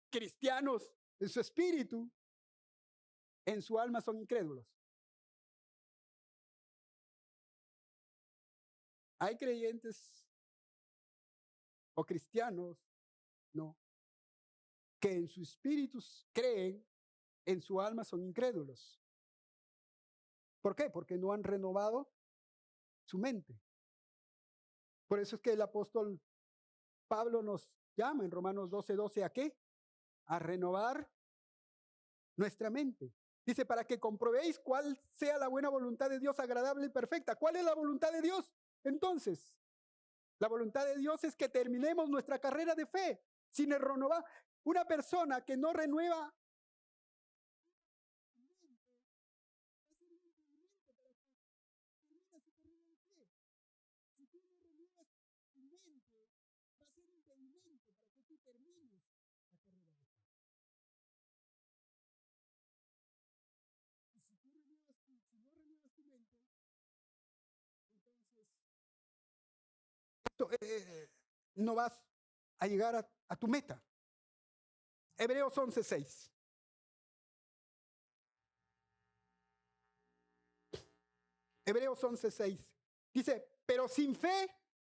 cristianos en su espíritu, en su alma son incrédulos. Hay creyentes o cristianos, no, que en su espíritu creen, en su alma son incrédulos. ¿Por qué? Porque no han renovado su mente. Por eso es que el apóstol Pablo nos llama en Romanos 12:12 ¿a qué? A renovar nuestra mente. Dice, para que comprobéis cuál sea la buena voluntad de Dios, agradable y perfecta. ¿Cuál es la voluntad de Dios? Entonces, la voluntad de Dios es que terminemos nuestra carrera de fe sin renovar. Una persona que no renueva no vas a llegar a tu meta. Hebreos 11:6. Hebreos 11:6. Dice, pero sin fe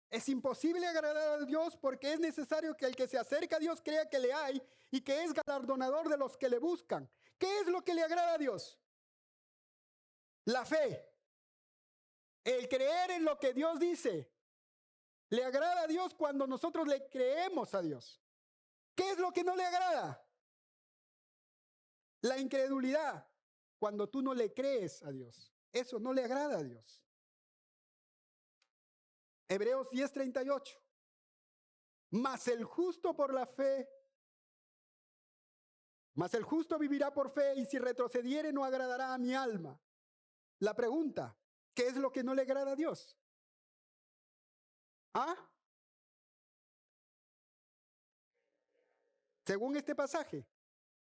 es imposible agradar a Dios porque es necesario que el que se acerca a Dios crea que le hay y que es galardonador de los que le buscan. ¿Qué es lo que le agrada a Dios? La fe. El creer en lo que Dios dice. Le agrada a Dios cuando nosotros le creemos a Dios. ¿Qué es lo que no le agrada? La incredulidad. Cuando tú no le crees a Dios. Eso no le agrada a Dios. Hebreos 10:38. Mas el justo por la fe, mas el justo vivirá por fe, y si retrocediere no agradará a mi alma. La pregunta, ¿qué es lo que no le agrada a Dios? ¿Ah? Según este pasaje,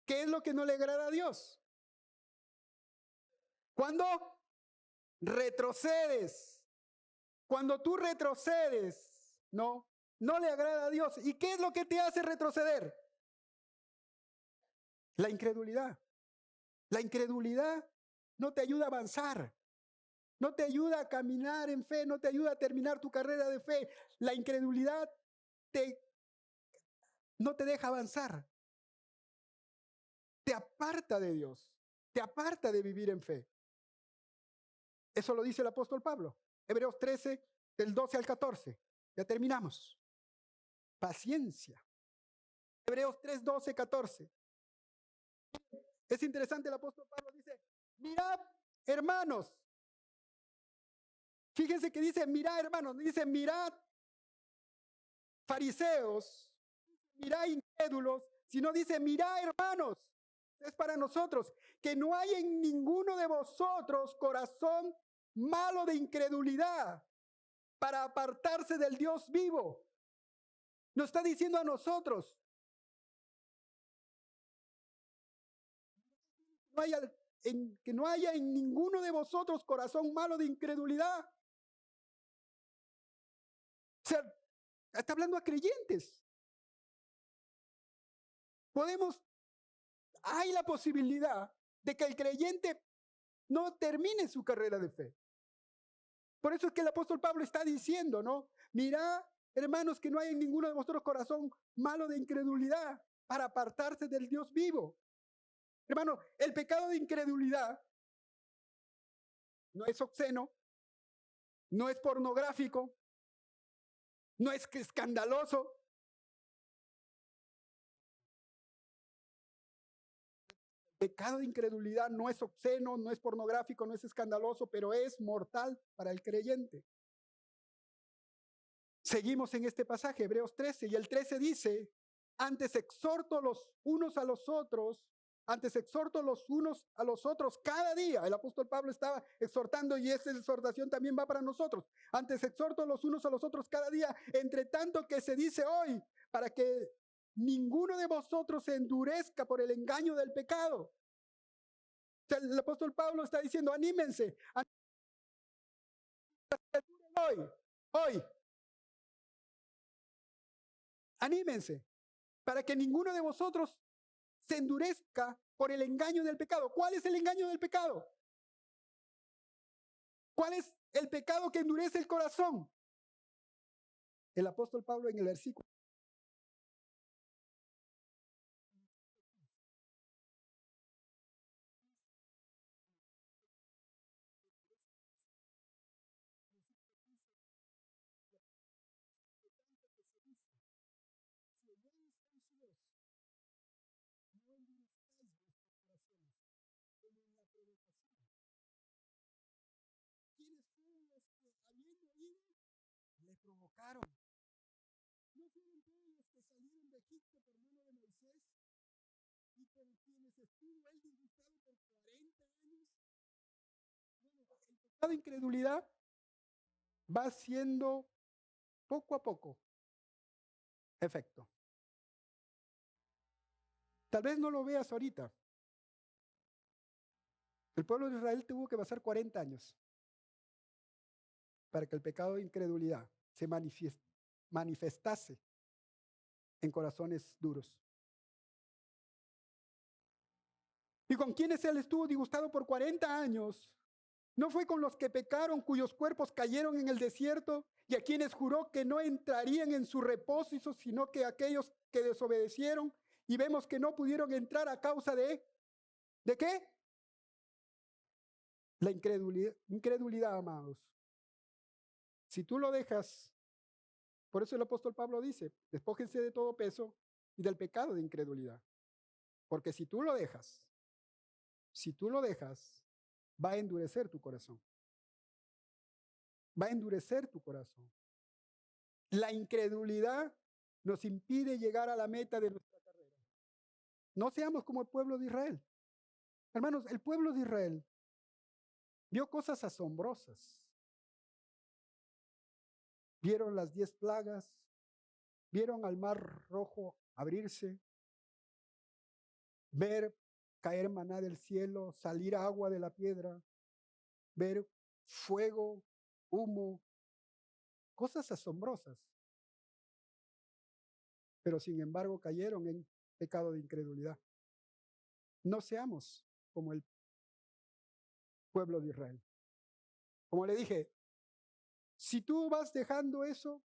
¿qué es lo que no le agrada a Dios? Cuando retrocedes, cuando tú retrocedes, ¿no? no le agrada a Dios. ¿Y qué es lo que te hace retroceder? La incredulidad. La incredulidad no te ayuda a avanzar, no te ayuda a caminar en fe, no te ayuda a terminar tu carrera de fe. La incredulidad no te deja avanzar, te aparta de Dios, te aparta de vivir en fe. Eso lo dice el apóstol Pablo. Hebreos 13, del 12 al 14. Ya terminamos. Paciencia. Hebreos 3, 12, 14. Es interesante, el apóstol Pablo dice, mirad, hermanos. Fíjense que dice, mirad, hermanos. Dice, mirad, fariseos. Mirad, incrédulos. Sino dice, mirad, hermanos. Es para nosotros. Que no hay en ninguno de vosotros corazón malo de incredulidad para apartarse del Dios vivo. Nos está diciendo a nosotros. Que no haya en ninguno de vosotros corazón malo de incredulidad. O sea, está hablando a creyentes. Hay la posibilidad de que el creyente no termine su carrera de fe. Por eso es que el apóstol Pablo está diciendo, ¿no? Mirad, hermanos, que no hay en ninguno de vosotros corazón malo de incredulidad para apartarse del Dios vivo. Hermano, el pecado de incredulidad no es obsceno, no es pornográfico, no es escandaloso. El pecado de incredulidad no es obsceno, no es pornográfico, no es escandaloso, pero es mortal para el creyente. Seguimos en este pasaje, Hebreos 13, y el 13 dice, antes exhorto los unos a los otros cada día. El apóstol Pablo estaba exhortando y esa exhortación también va para nosotros. Antes exhorto los unos a los otros cada día, entre tanto que se dice hoy, para que ninguno de vosotros se endurezca por el engaño del pecado. O sea, el apóstol Pablo está diciendo, anímense, hoy. Anímense, para que ninguno de vosotros se endurezca por el engaño del pecado. ¿Cuál es el engaño del pecado? ¿Cuál es el pecado que endurece el corazón? El apóstol Pablo en el versículo le provocaron. ¿No fueron todos los que salieron de Egipto por mano de Moisés y con quienes estuvo él disgustado por 40 años? Bueno, el pecado de incredulidad va haciendo poco a poco efecto. Tal vez no lo veas ahorita. El pueblo de Israel tuvo que pasar 40 años para que el pecado de incredulidad se manifestase en corazones duros. ¿Y con quienes él estuvo disgustado por 40 años? ¿No fue con los que pecaron, cuyos cuerpos cayeron en el desierto, y a quienes juró que no entrarían en su reposo, sino que aquellos que desobedecieron, y vemos que no pudieron entrar a causa ¿de qué? La incredulidad, amados. Si tú lo dejas, por eso el apóstol Pablo dice, despójense de todo peso y del pecado de incredulidad. Porque si tú lo dejas, va a endurecer tu corazón. Va a endurecer tu corazón. La incredulidad nos impide llegar a la meta de nuestra carrera. No seamos como el pueblo de Israel. Hermanos, el pueblo de Israel vio cosas asombrosas. Vieron las 10 plagas, vieron al mar rojo abrirse, ver caer maná del cielo, salir agua de la piedra, ver fuego, humo, cosas asombrosas. pero sin embargo cayeron en pecado de incredulidad. No seamos como el pueblo de Israel. Como le dije, si tú vas dejando eso,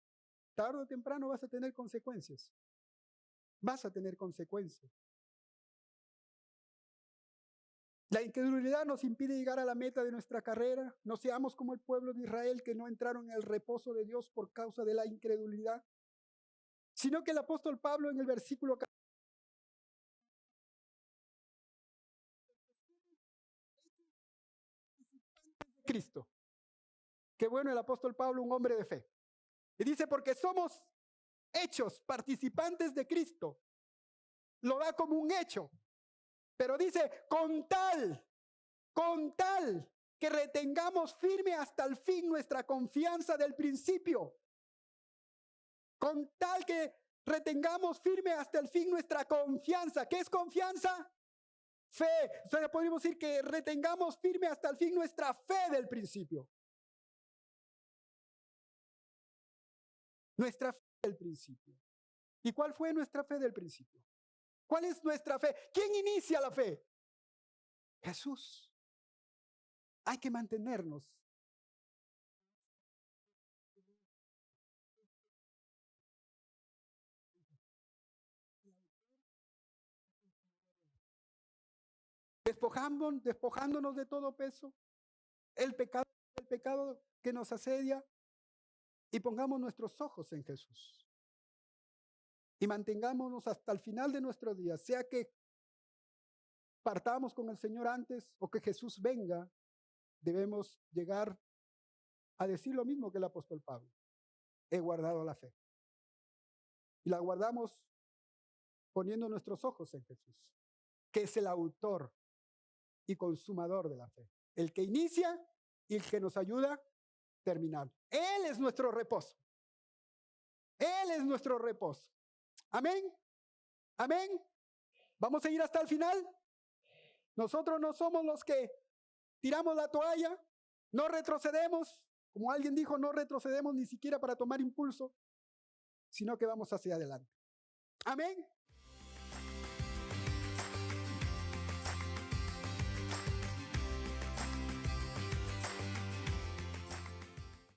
tarde o temprano vas a tener consecuencias. Vas a tener consecuencias. La incredulidad nos impide llegar a la meta de nuestra carrera. No seamos como el pueblo de Israel que no entraron en el reposo de Dios por causa de la incredulidad, sino que el apóstol Pablo en el versículo Cristo. Qué bueno el apóstol Pablo, un hombre de fe. Y dice, porque somos hechos participantes de Cristo. Lo da como un hecho. Pero dice, con tal que retengamos firme hasta el fin nuestra confianza del principio. Con tal que retengamos firme hasta el fin nuestra confianza. ¿Qué es confianza? Fe. O sea, podríamos decir que retengamos firme hasta el fin nuestra fe del principio. Nuestra fe del principio. ¿Y cuál fue nuestra fe del principio? ¿Cuál es nuestra fe? ¿Quién inicia la fe? Jesús. Hay que mantenernos. Despojándonos de todo peso, el pecado que nos asedia, y pongamos nuestros ojos en Jesús. Y mantengámonos hasta el final de nuestros días, sea que partamos con el Señor antes o que Jesús venga, debemos llegar a decir lo mismo que el apóstol Pablo. He guardado la fe. Y la guardamos poniendo nuestros ojos en Jesús, que es el autor y consumador de la fe. El que inicia y el que nos ayuda a terminar. Él es nuestro reposo. Él es nuestro reposo. Amén. Amén. Vamos a ir hasta el final. Nosotros no somos los que tiramos la toalla, no retrocedemos. Como alguien dijo, no retrocedemos ni siquiera para tomar impulso, sino que vamos hacia adelante. Amén.